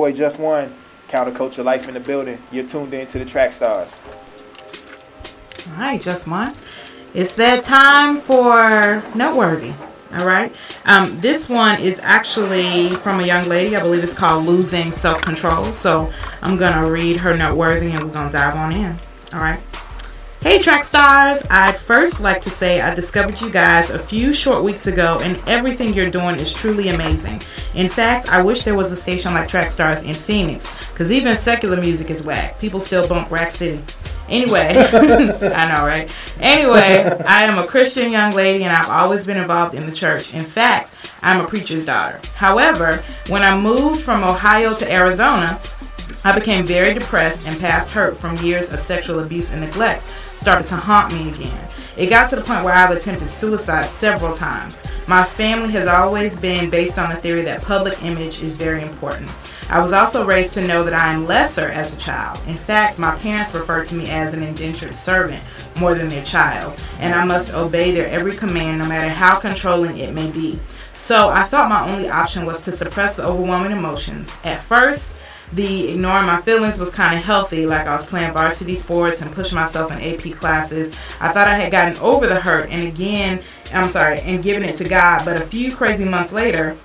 boy Just One, Counterculture Life in the building. You're tuned in to the Trackstarz. All right, Just One. It's that time for Noteworthy. All right. This one is actually from a young lady. I believe it's called Losing Self-Control. So I'm going to read her Noteworthy and we're going to dive on in. All right. Hey Trackstarz, I'd first like to say I discovered you guys a few short weeks ago and everything you're doing is truly amazing. In fact, I wish there was a station like Trackstarz in Phoenix, because even secular music is whack. People still bump Rack City. Anyway, I know, right? Anyway, I am a Christian young lady and I've always been involved in the church. In fact, I'm a preacher's daughter. However, when I moved from Ohio to Arizona, I became very depressed and past hurt from years of sexual abuse and neglect started to haunt me again. It got to the point where I've attempted suicide several times. My family has always been based on the theory that public image is very important. I was also raised to know that I am lesser as a child. In fact, my parents refer to me as an indentured servant more than their child, and I must obey their every command no matter how controlling it may be. So I felt my only option was to suppress the overwhelming emotions. At first, the ignoring my feelings was kind of healthy, like I was playing varsity sports and pushing myself in AP classes. I thought I had gotten over the hurt and given it to God, but a few crazy months later,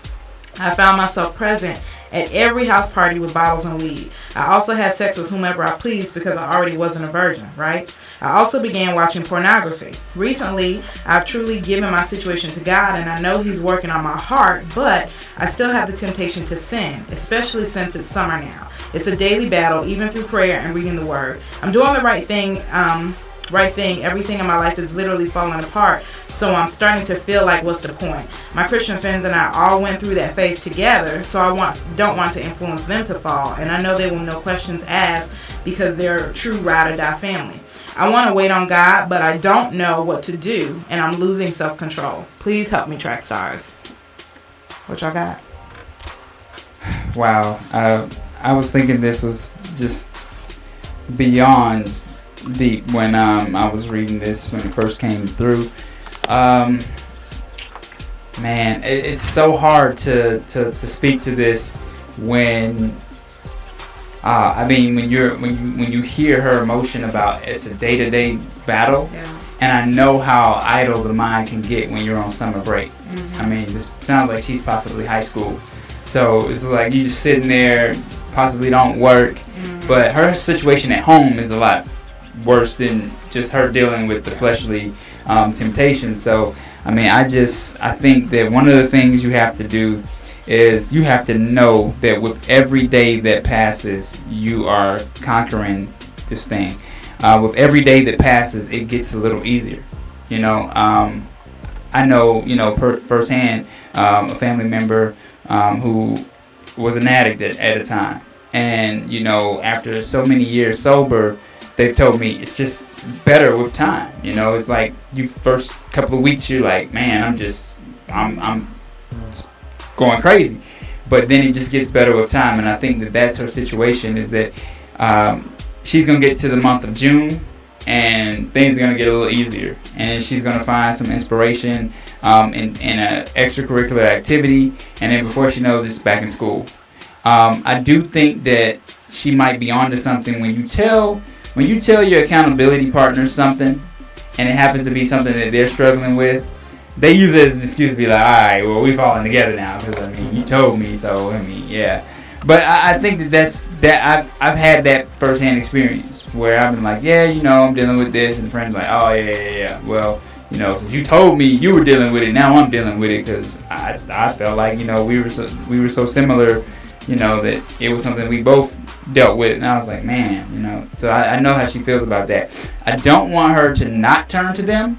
I found myself present at every house party with bottles and weed. I also had sex with whomever I pleased because I already wasn't a virgin, right? I also began watching pornography. Recently, I've truly given my situation to God and I know He's working on my heart, but I still have the temptation to sin, especially since it's summer now. It's a daily battle, even through prayer and reading the Word. I'm doing the right thing. Everything in my life is literally falling apart, so I'm starting to feel like, what's the point? My Christian friends and I all went through that phase together, so I don't want to influence them to fall, and I know they will no questions asked because they're a true ride or die family. I want to wait on God, but I don't know what to do, and I'm losing self-control. Please help me, Trackstarz. What y'all got? Wow, I was thinking this was just beyond deep when I was reading this when it first came through. Man, it's so hard to speak to this when when you hear her emotion about it's a day-to-day battle. Yeah. And I know how idle the mind can get when you're on summer break. Mm-hmm. I mean, this sounds like she's possibly high school, so it's like you just sitting there, possibly don't work. Mm-hmm. But her situation at home is a lot worse than just her dealing with the fleshly temptations. So I mean, I think that one of the things you have to do is you have to know that with every day that passes, you are conquering this thing. With every day that passes, it gets a little easier. I know firsthand a family member who was an addict at a time, and after so many years sober, they've told me it's just better with time. It's like you first couple of weeks you're like, man, I'm going crazy, but then it just gets better with time. And I think that's her situation, is that she's gonna get to the month of June and things are gonna get a little easier, and she's gonna find some inspiration in an extracurricular activity, and then before she knows, it's back in school. I do think that she might be onto something when you tell your accountability partner something and it happens to be something that they're struggling with. They use it as an excuse to be like, all right, well, we're falling together now because you told me, so yeah. But I think that I've had that firsthand experience where I've been like, yeah, I'm dealing with this, and friends like, oh yeah. Well, since you told me you were dealing with it, now I'm dealing with it because I felt like we were so similar, that it was something we both dealt with, and I was like, man, so I know how she feels about that. I don't want her to not turn to them,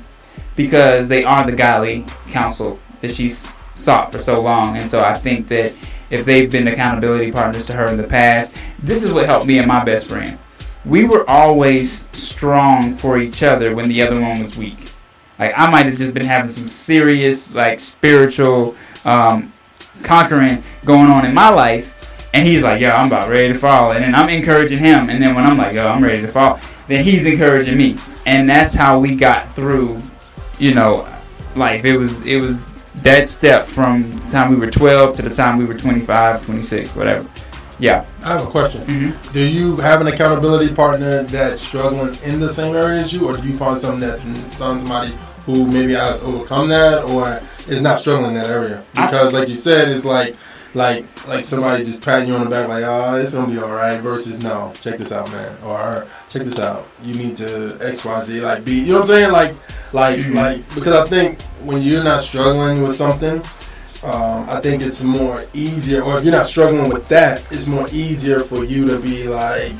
because they are the godly counsel that she's sought for so long. And so I think that if they've been accountability partners to her in the past, this is what helped me and my best friend. We were always strong for each other when the other one was weak. Like, I might have just been having some serious, spiritual conquering going on in my life, and he's like, yo, I'm about ready to fall. And then I'm encouraging him, and then when I'm like, yo, I'm ready to fall, then he's encouraging me. And that's how we got through life. It was that step from the time we were 12 to the time we were 25, 26, whatever. Yeah. I have a question. Mm-hmm. Do you have an accountability partner that's struggling in the same area as you, or do you find somebody who maybe has overcome that, or is not struggling in that area? Because, like you said, it's like somebody just patting you on the back, like, oh, it's gonna be all right. Versus, no, check this out, man, or check this out. You need to X, Y, Z, like B. You know what I'm saying? Like, because I think when you're not struggling with something, I think it's more easier, or if you're not struggling with that, it's more easier for you to be like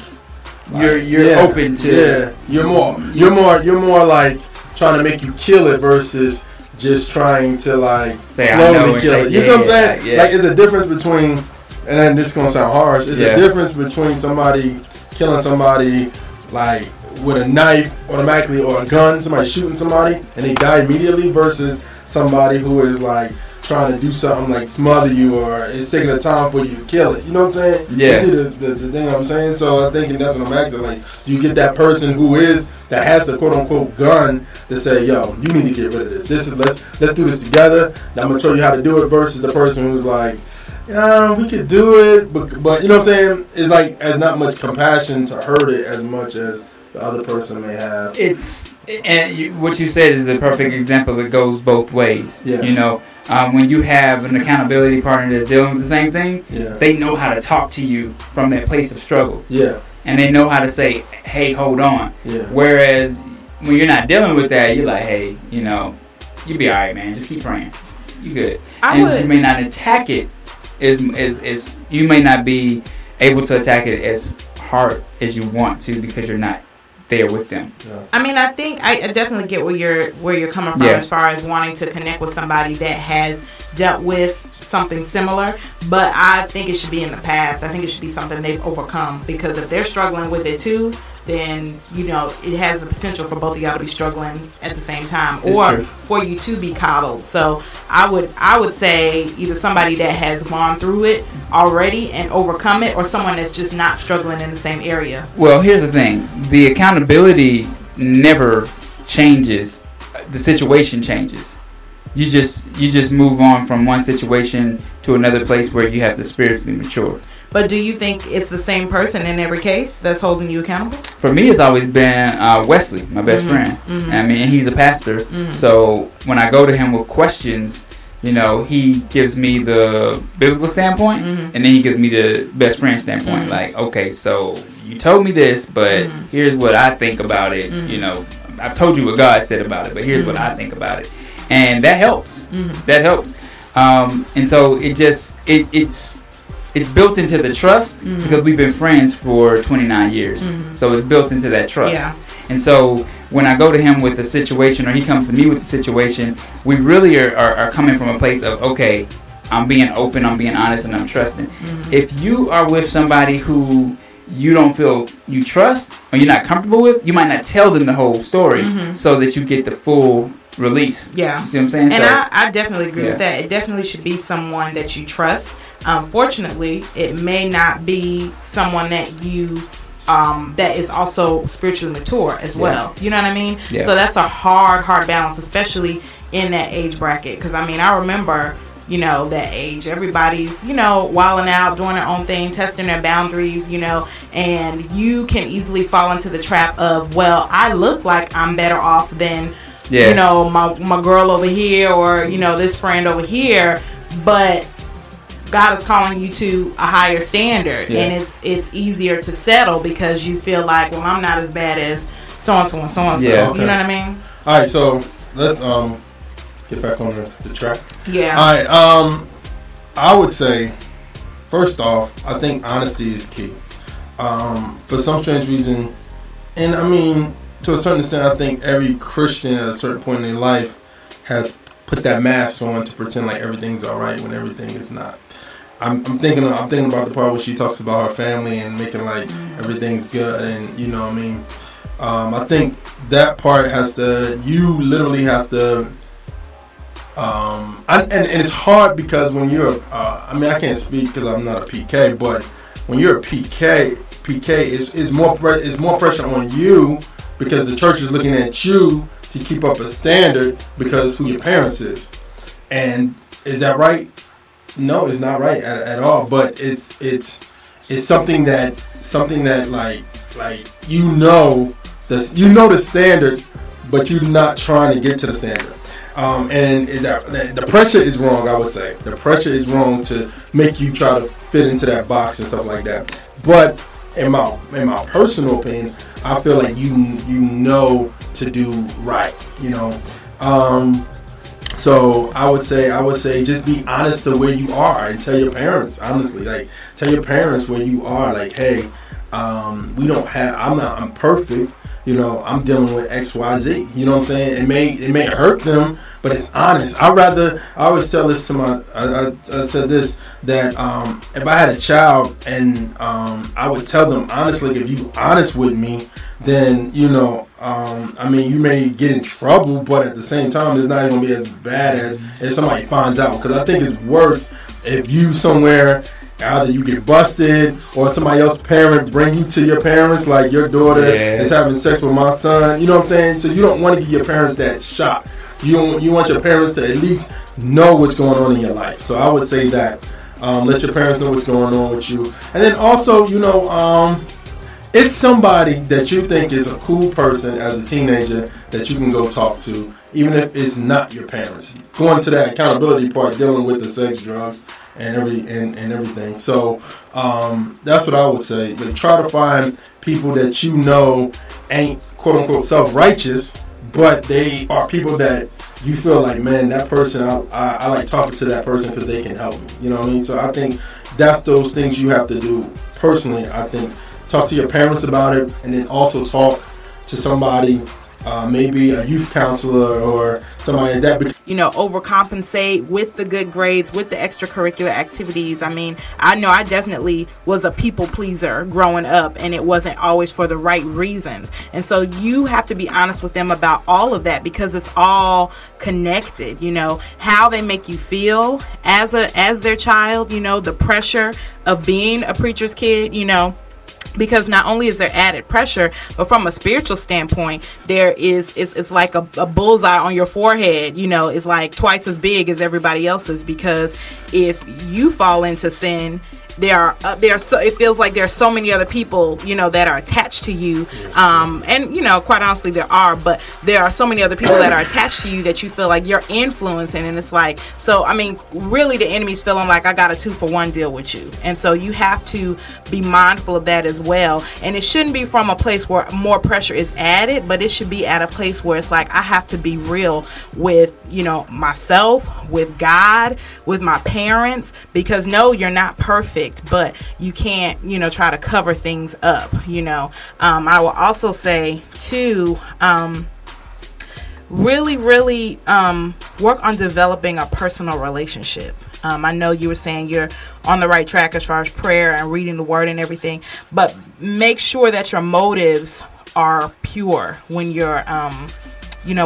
you're open to you're more like trying to make you kill it versus just trying to like slowly kill it. You see what I'm saying? Like, it's a difference between, and then this is gonna sound harsh, it's a difference between somebody killing somebody like with a knife automatically, or a gun, somebody shooting somebody and they die immediately, versus somebody who is like trying to do something like smother you, or it's taking the time for you to kill it. You know what I'm saying? Yeah. You see the thing I'm saying? So I think that's what I'm asking. Like, do you get that person that has the quote unquote gun to say, yo, you need to get rid of this. Let's do this together. Now I'm gonna show you how to do it, versus the person who's like, yeah, we could do it, but you know what I'm saying? It's like, has not much compassion to hurt it as much as the other person may have. What you said is the perfect example. It goes both ways. Yeah. You know, when you have an accountability partner that's dealing with the same thing, they know how to talk to you from that place of struggle. Yeah. And they know how to say, hey, hold on. Yeah. Whereas when you're not dealing with that, you're like, hey, you know, you be all right, man. Just keep praying. You good. You may not attack it as you may not be able to attack it as hard as you want to, because you're not there with them. Yeah. I mean, I think I definitely get where you're coming from, as far as wanting to connect with somebody that has dealt with something similar, but I think it should be in the past. I think it should be something they've overcome, because if they're struggling with it too, then, you know, it has the potential for both of y'all to be struggling at the same time, or for you to be coddled. So I would say either somebody that has gone through it already and overcome it, or someone that's just not struggling in the same area. Well, here's the thing. The accountability never changes. The situation changes. You just move on from one situation to another place where you have to spiritually mature. But do you think it's the same person in every case that's holding you accountable? For me, it's always been Wesley, my best friend. Mm-hmm. I mean, he's a pastor. Mm-hmm. So when I go to him with questions, you know, he gives me the biblical standpoint, and then he gives me the best friend standpoint. Mm-hmm. Like, okay, so you told me this, but here's what I think about it. Mm-hmm. You know, I've told you what God said about it, but here's what I think about it. And that helps. Mm-hmm. That helps. And so it's built into the trust, because we've been friends for 29 years. So it's built into that trust. Yeah. And so when I go to him with a situation, or he comes to me with a situation, we really are coming from a place of, okay, I'm being open, I'm being honest, and I'm trusting. If you are with somebody who you don't feel you trust, or you're not comfortable with, you might not tell them the whole story, so that you get the full release. Yeah. You see what I'm saying? And I definitely agree with that. It definitely should be someone that you trust. Fortunately, it may not be someone that you that is also spiritually mature as well. You know what I mean? Yeah. So that's a hard balance, especially in that age bracket. Because, I mean, I remember, you know, that age. Everybody's, you know, wilding out, doing their own thing, testing their boundaries, you know, and you can easily fall into the trap of, well, I look like I'm better off than, you know, my girl over here, or, you know, this friend over here, but God is calling you to a higher standard, and it's easier to settle because you feel like, well, I'm not as bad as so-and-so and so-and-so. Yeah, okay. You know what I mean? All right, so let's get back on the track. Yeah. All right, I would say, first off, I think honesty is key. For some strange reason, and I mean, to a certain extent, I think every Christian at a certain point in their life has put that mask on to pretend like everything's all right when everything is not. I'm thinking about the part where she talks about her family and making like everything's good, and you know what I mean. I think that part you literally have to. And it's hard because when you're, I mean, I can't speak because I'm not a PK, but when you're a PK is more pressure on you because the church is looking at you to keep up a standard because who your parents is. And is that right? No, it's not right at all. But it's is something that like the standard, but you're not trying to get to the standard. And the pressure is wrong. I would say the pressure is wrong to make you try to fit into that box and stuff like that. But in my personal opinion, I feel like you know to do right. So I would say just be honest to where you are and tell your parents honestly. Like tell your parents where you are. Like, hey, I'm perfect. I'm dealing with X, Y, Z. You know what I'm saying? It may hurt them, but it's honest. I always tell this to I said this, that if I had a child and I would tell them honestly, if you honest with me, then you may get in trouble, but at the same time, it's not going to be as bad as if somebody finds out. Because I think it's worse if you somewhere, either you get busted or somebody else's parent bring you to your parents, like your daughter is having sex with my son. You know what I'm saying? So you don't want to give your parents that shock. You want your parents to at least know what's going on in your life. So I would say that. Let your parents know what's going on with you. And then also, it's somebody that you think is a cool person as a teenager that you can go talk to, even if it's not your parents. Going to that accountability part, dealing with the sex, drugs, and everything. So that's what I would say. But try to find people that ain't quote unquote self-righteous, but they are people that you feel like, man, that person, I like talking to that person because they can help me. You know what I mean? So I think that's those things you have to do personally. I think talk to your parents about it, and then also talk to somebody, maybe a youth counselor or somebody like that. Overcompensate with the good grades, with the extracurricular activities. I mean, I know I definitely was a people pleaser growing up, and it wasn't always for the right reasons. And so you have to be honest with them about all of that, because it's all connected. How they make you feel as their child, the pressure of being a preacher's kid, because not only is there added pressure, but from a spiritual standpoint, there it's like a bullseye on your forehead. It's like twice as big as everybody else's, because if you fall into sin, it feels like there are so many other people, that are attached to you. And, quite honestly, there are, but there are so many other people that are attached to you that you feel like you're influencing. And it's like, so, I mean, really the enemy's feeling like I got a 2-for-1 deal with you. And so you have to be mindful of that as well. And it shouldn't be from a place where more pressure is added, but it should be at a place where it's like, I have to be real with, myself, with God, with my parents, because no, you're not perfect. But you can't, try to cover things up. I will also say too, really work on developing a personal relationship. I know you were saying you're on the right track as far as prayer and reading the word and everything, but make sure that your motives are pure when you're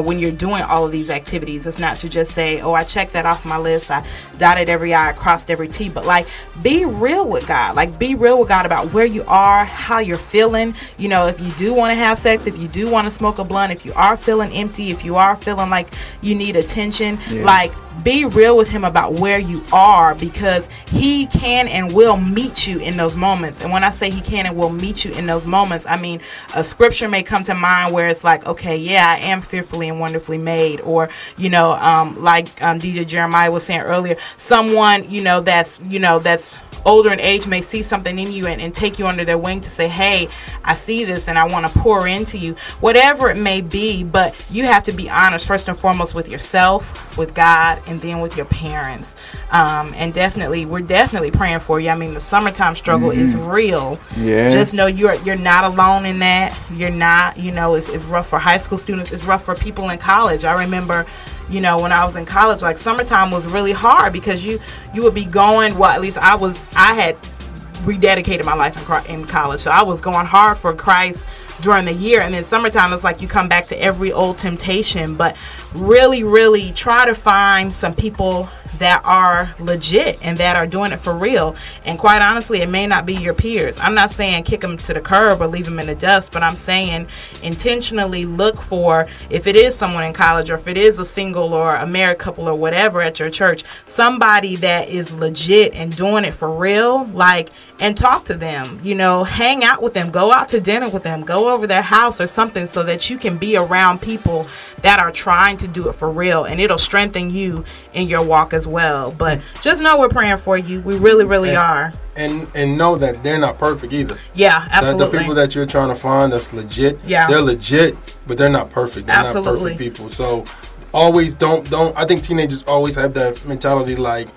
when you're doing all of these activities. It's not to just say, oh, I checked that off my list, I dotted every I, crossed every T, but like, be real with God. Like, be real with God about where you are, how you're feeling. If you do want to have sex, if you do want to smoke a blunt, if you are feeling empty, if you are feeling like you need attention, like, be real with him about where you are, because he can and will meet you in those moments. And when I say he can and will meet you in those moments, I mean, a scripture may come to mind where it's like, okay, yeah, I am fearfully and wonderfully made. Or, like DJ Jeremiah was saying earlier, someone, that's older in age may see something in you and take you under their wing to say, hey, I see this and I want to pour into you, whatever it may be. But you have to be honest first and foremost with yourself, with God, and then with your parents. And we're definitely praying for you. I mean, the summertime struggle is real. Yes. Just know you're not alone in that. You're not, it's rough for high school students. It's rough for people in college. I remember, when I was in college, like, summertime was really hard because you would be going, well, at least I had rededicated my life in college. So I was going hard for Christ during the year, and then summertime it's like you come back to every old temptation. But really try to find some people that are legit and that are doing it for real. And quite honestly, it may not be your peers. I'm not saying kick them to the curb or leave them in the dust, but I'm saying intentionally look for, if it is someone in college or if it is a single or a married couple or whatever at your church, somebody that is legit and doing it for real, like, and talk to them, hang out with them, go out to dinner with them, go over their house or something, so that you can be around people that are trying to do it for real, and it'll strengthen you in your walk as well. But just know we're praying for you. We really, really are. And know that they're not perfect either. Yeah, absolutely. The people that you're trying to find that's legit, they're legit, but they're not perfect. They're not perfect people. So always don't. I think teenagers always have that mentality like,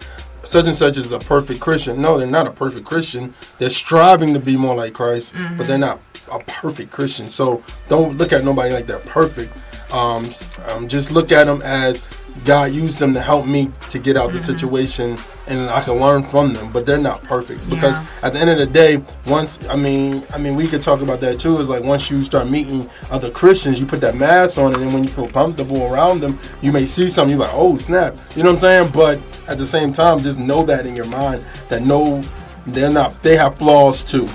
such and such is a perfect Christian. No, they're not a perfect Christian. They're striving to be more like Christ, but they're not a perfect Christian. So don't look at nobody like they're perfect. Just look at them as God used them to help me to get out the situation, and I can learn from them. But they're not perfect, because at the end of the day, we could talk about that too. Is like, once you start meeting other Christians, you put that mask on, and then when you feel comfortable around them, you may see something. You're like, oh snap, you know what I'm saying? But at the same time, just know that in your mind that they're not. They have flaws too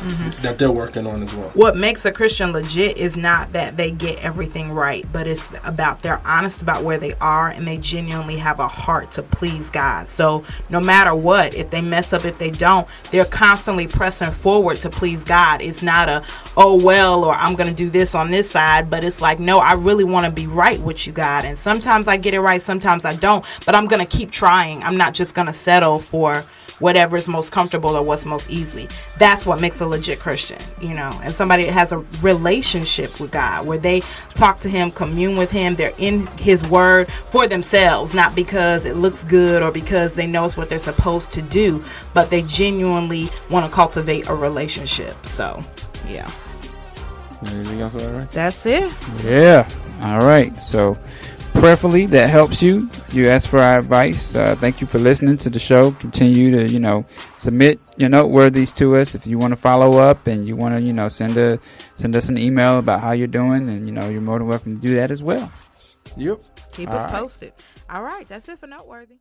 that they're working on as well. What makes a Christian legit is not that they get everything right, but it's about they're honest about where they are, and they genuinely have a heart to please God. So no matter what, if they mess up, if they don't, they're constantly pressing forward to please God. It's not a, oh well, or I'm going to do this on this side, but it's like, no, I really want to be right with you, God. And sometimes I get it right, sometimes I don't, but I'm going to keep trying. I'm not just going to settle for whatever is most comfortable or what's most easy. That's what makes a legit Christian, and somebody that has a relationship with God, where they talk to him, commune with him, they're in his word for themselves, not because it looks good or because they know it's what they're supposed to do, but they genuinely want to cultivate a relationship. So, yeah. Anything else on that? That's it. Yeah. All right. So, prayerfully, that helps you. You ask for our advice. Thank you for listening to the show. Continue to, submit your noteworthies to us. If you want to follow up and you want to, send us an email about how you're doing, and, you're more than welcome to do that as well. Yep. Keep us posted. All right. That's it for Noteworthy.